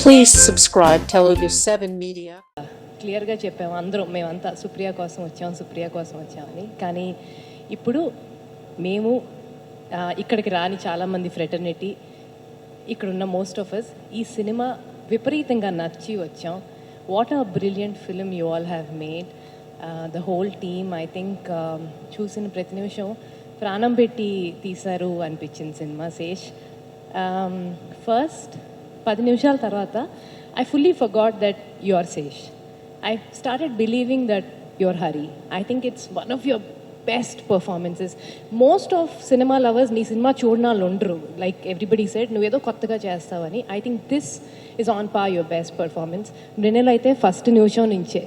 Please subscribe Telugu 7 Media. క్లియర్గా చెప్పాము అందరం, మేమంతా సుప్రియ కోసం వచ్చామని. కానీ ఇప్పుడు మేము ఇక్కడికి రాని చాలామంది ఫ్రెటర్నిటీ, ఇక్కడున్న మోస్ట్ ఆఫ్ అస్ ఈ సినిమా విపరీతంగా నచ్చి వచ్చాం. What a brilliant film you all have made. The whole team I think చూసిన ప్రతి నిమిషం ప్రాణం పెట్టి తీశారు అనిపించింది సినిమా. శేష్ ఫస్ట్ 10 నిమిషాల తర్వాత I fully forgot that you are Sesh. I started believing that you're Hari. I think it's one of your best performances. Most of cinema lovers nee cinema chodna londru, like everybody said nu edo kottaga chestavani. I think this is on par your best performance. Mrinal aithe first nimisham nunche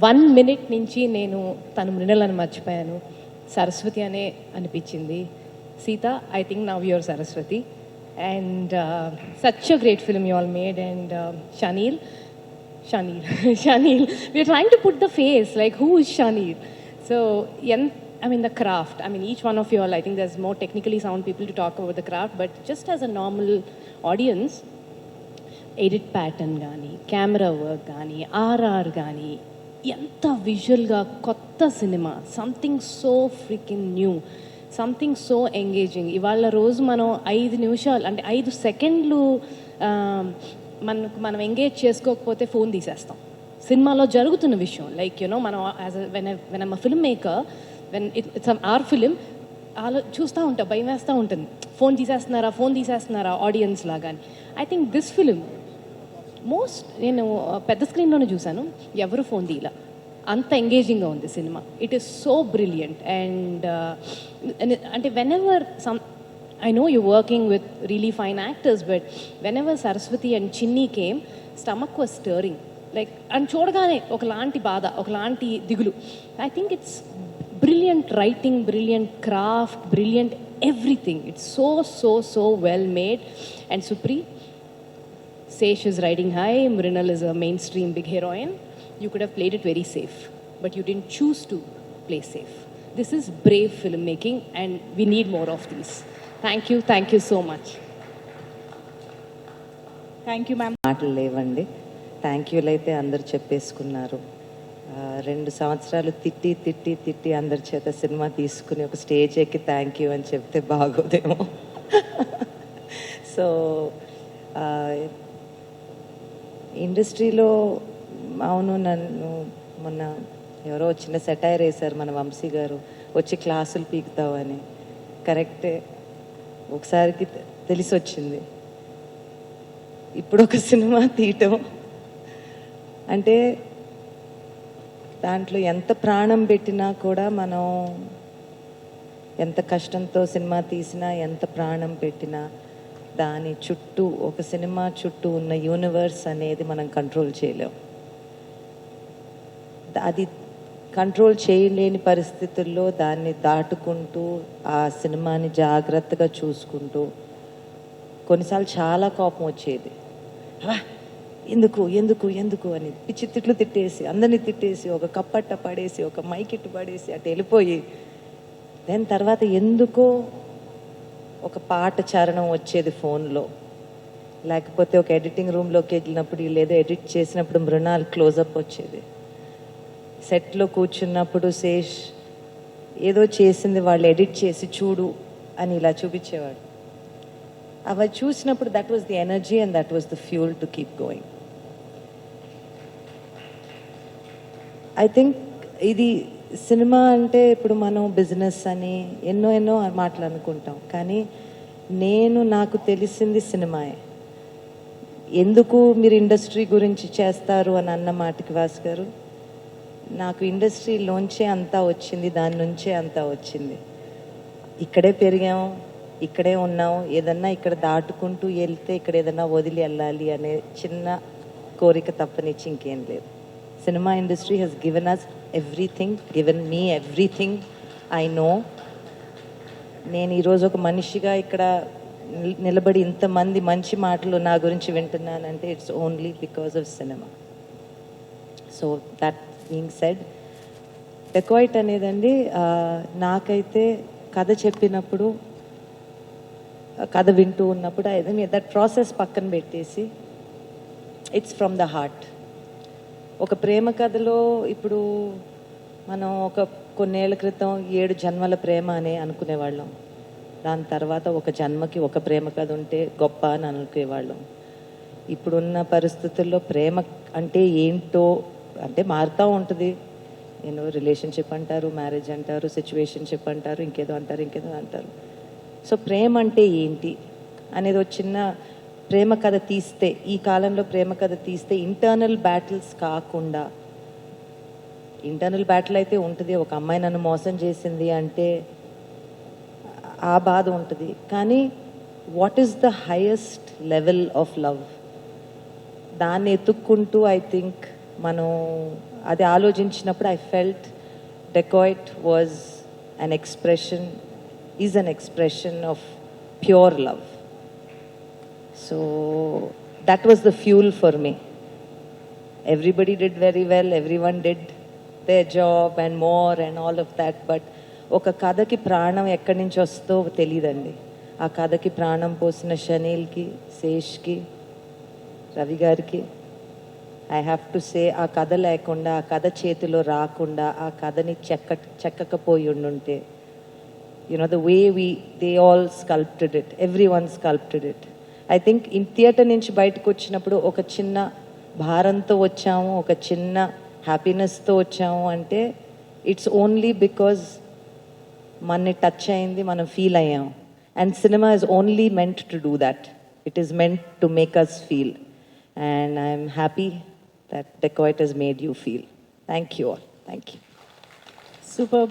1 minute nunchi nenu tanu Mrinal ani marchipayanu. Saraswati ane anipichindi. Sita, I think now you're Saraswati. And such a great film you all made. And Shanil, we're trying to put the face, like who is Shanil? So I mean the craft, I mean each one of you all, I think there's more technically sound people to talk about the craft, but just as a normal audience, edit pattern gaani, camera work gaani, RR gaani, enta visual ga kotta cinema, something so freaking new, something so engaging. ఇవాళ రోజు మనం 5 నిమిషాలు అంటే 5 సెకండ్లు మనం engage చేసుకోకపోతే phone తీసేస్తాం. సినిమాలో జరుగుతున్న విషయం లైక్ యూనో మనం as when I'm a film maker, when it's our film చూస్తూ ఉంటాం, భయం వేస్తూ ఉంటుంది, ఫోన్ తీసేస్తున్నారా ఆడియన్స్ లాగా అని. ఐ థింక్ దిస్ ఫిలిం నేను పెద్ద స్క్రీన్లోనే చూశాను, ఎవరు ఫోన్ తీయలా, అంత ఎంగేజింగ్గా ఉంది సినిమా. It is so brilliant. And అంటే whenever I know you working with really fine actors, but whenever Saraswathi and Chinni came, stomach was stirring, like and చూడగానే ఒకలాంటి బాధ, ఒకలాంటి దిగులు. I think it's brilliant writing, brilliant craft, brilliant everything. It's so so so well made. And Supri, Sesh is riding high, Mrinal is a mainstream big heroine. You could have played it very safe, but you didn't choose to play safe. This is brave filmmaking and we need more of these. Thank you so much. Thank you ma'am. మాటలు లేవండి. Thank యూలు అయితే అందరు చెప్పేసుకున్నారు. 2 సంవత్సరాలు తిట్టి అందరి చేత cinema తీసుకుని ఒక స్టేజ్ ఎక్కి థ్యాంక్ యూ అని చెప్తే బాగోదేమో. సో ఇండస్ట్రీలో అవును, నన్ను మొన్న ఎవరో చిన్న సెటైర్ వేశారు మన వంశీ గారు, వచ్చి క్లాసులు పీకుతావని. కరెక్టే, ఒకసారికి తెలిసి వచ్చింది. ఇప్పుడు ఒక సినిమా తీయటం అంటే దాంట్లో ఎంత ప్రాణం పెట్టినా కూడా, మనం ఎంత కష్టంతో సినిమా తీసినా, ఎంత ప్రాణం పెట్టినా, దాని చుట్టూ ఒక సినిమా చుట్టూ ఉన్న యూనివర్స్ అనేది మనం కంట్రోల్ చేయలేం. అది కంట్రోల్ చేయలేని పరిస్థితుల్లో దాన్ని దాటుకుంటూ ఆ సినిమాని జాగ్రత్తగా చూసుకుంటూ, కొన్నిసార్లు చాలా కోపం వచ్చేది, ఎందుకు ఎందుకు ఎందుకు అని పిచ్చి తిట్లు తిట్టేసి, అందరినీ తిట్టేసి, ఒక కప్పట్ట పడేసి, ఒక మైకిట్టు పడేసి అటు వెళ్ళిపోయి, దాని తర్వాత ఎందుకో ఒక పాట చరణం వచ్చేది ఫోన్లో, లేకపోతే ఒక ఎడిటింగ్ రూమ్లోకి వెళ్ళినప్పుడు లేదో ఎడిట్ చేసినప్పుడు మృణాల్ క్లోజప్ వచ్చేది, సెట్లో కూర్చున్నప్పుడు శేష్ ఏదో చేసింది వాళ్ళు ఎడిట్ చేసి చూడు అని ఇలా చూపించేవాడు. అవి చూసినప్పుడు that was the energy and that was the fuel to keep going. I think ఇది సినిమా అంటే ఇప్పుడు మనం బిజినెస్ అని ఎన్నో మాటలు అనుకుంటాం, కానీ నాకు తెలిసింది సినిమాయే. ఎందుకు మీరు ఇండస్ట్రీ గురించి చేస్తారు అని అన్న మాటకి వాసు గారు, నాకు ఇండస్ట్రీలోంచే అంతా వచ్చింది, దాని నుంచే అంతా వచ్చింది. ఇక్కడే పెరిగాము, ఇక్కడే ఉన్నాం, ఏదన్నా ఇక్కడ దాటుకుంటూ వెళ్తే ఇక్కడ ఏదన్నా వదిలి వెళ్ళాలి అనే చిన్న కోరిక తప్పనిచ్చి ఇంకేం లేదు. Cinema industry has given us everything, given me everything I know. నేను ఈరోజు ఒక మనిషిగా ఇక్కడ నిలబడి ఇంతమంది మంచి మాటలు నా గురించి వింటున్నానంటే it's only because of cinema. So that being said, Dacoit అనేదండి నాకైతే కథ చెప్పినప్పుడు, కథ వింటూ ఉన్నప్పుడు దట్ ప్రాసెస్ పక్కన పెట్టేసి ఇట్స్ ఫ్రమ్ ద హార్ట్. ఒక ప్రేమ కథలో ఇప్పుడు మనం కొన్నేళ్ల క్రితం 7 జన్మల ప్రేమ అని అనుకునేవాళ్ళం. దాని తర్వాత ఒక జన్మకి ఒక ప్రేమ కథ ఉంటే గొప్ప అని అనుకునేవాళ్ళం. ఇప్పుడున్న పరిస్థితుల్లో ప్రేమ అంటే ఏంటో అంటే మారుతూ ఉంటుంది. రిలేషన్షిప్ అంటారు, మ్యారేజ్ అంటారు, సిచ్యువేషన్షిప్ అంటారు, ఇంకేదో అంటారు. సో ప్రేమ అంటే ఏంటి అనేది ఒక చిన్న ప్రేమ కథ తీస్తే, ఈ కాలంలో ప్రేమ కథ తీస్తే ఇంటర్నల్ బ్యాటిల్స్ కాకుండా, ఇంటర్నల్ బ్యాటిల్ అయితే ఉంటుంది. ఒక అమ్మాయి నన్ను మోసం చేసింది అంటే ఆ బాధ ఉంటుంది. కానీ what is the highest level of love, దాన్ని ఎత్తుక్కుంటూ ఐ థింక్ మనం అది ఆలోచించినప్పుడు I felt dacoit was an expression, is an expression of pure love. So that was the fuel for me. Everybody did very well, everyone did their job and more and all of that, but ఒక కథకి ప్రాణం ఎక్కడి నుంచి వస్తుందో తెలియదండి. ఆ కథకి ప్రాణం పోసిన షనీల్కి, శేష్కి, రవి గారికి ఐ హ్యావ్ టు సే, ఆ కథ లేకుండా, ఆ కథ చేతిలో రాకుండా, ఆ కథని చెక్కకపోయి ఉండుంటే, the way they all sculpted it, everyone sculpted it. I think in theatre నుంచి బయటకు వచ్చినప్పుడు ఒక చిన్న భారంతో వచ్చాము, ఒక చిన్న హ్యాపీనెస్తో వచ్చాము అంటే ఇట్స్ ఓన్లీ బికాజ్ మనని టచ్ అయింది, మనం ఫీల్ అయ్యాం. And cinema is only meant to do that. It is meant to make us feel. And I'm happy that Dacoit has made you feel. Thank you all. Thank you. Super.